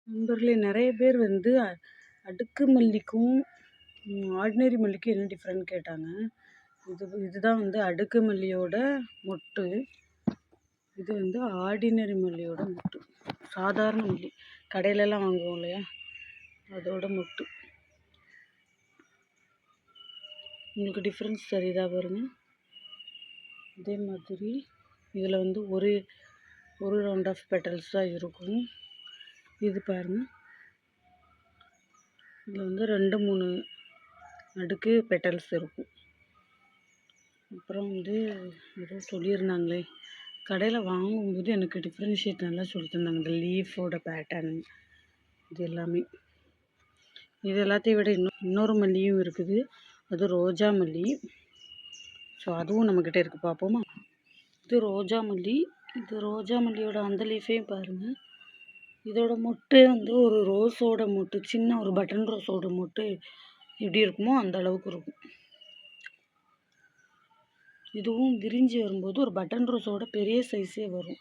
நண்பர்களே, நெறைய பேர் வந்து அடுக்கு மல்லிக்கும், ஆர்டினரி மல்லிக்கும் என்ன டிஃப்ரெண்ட் கேட்டாங்க. இதுதான் வந்து அடுக்கு மல்லியோட மொட்டு. இது வந்து ஆர்டினரி மல்லியோட மொட்டு. சாதாரண மல்லி கடையிலலாம் வாங்குவோம் இல்லையா, அதோட மொட்டு. உங்களுக்கு டிஃப்ரென்ஸ் தெரியுதா பாருங்க. இதே மாதிரி இதில் வந்து ஒரு ரவுண்ட் ஆஃப் பெட்டல்ஸ் தான் இருக்கும். இது பாருங்க, இதில் வந்து 2-3 அடுக்கு பெட்டல்ஸ் இருக்கும். அப்புறம் வந்து ஏதோ சொல்லியிருந்தாங்களே, கடையில் வாங்கும்போது எனக்கு டிஃப்ரென்ஷியேட் நல்லா சொல்லி தந்தாங்க. இந்த லீஃபோட பேட்டர்ன் இது எல்லாமே. இது எல்லாத்தையும் விட இன்னொரு மல்லியும் இருக்குது. அது ரோஜா மல்லி. ஸோ அதுவும் நம்மக்கிட்ட இருக்குது, பார்ப்போமா? இது ரோஜா மல்லி. இது ரோஜா மல்லியோட அந்த லீஃபையும் பாருங்கள். இதோட மொட்டு வந்து ஒரு ரோஸோட மொட்டு, சின்ன ஒரு பட்டன் ரோஸோட மொட்டு எப்படி இருக்குமோ அந்த அளவுக்கு இருக்கும். இதுவும் விரிஞ்சி வரும்போது ஒரு பட்டன் ரோஸோட பெரிய சைஸே வரும்.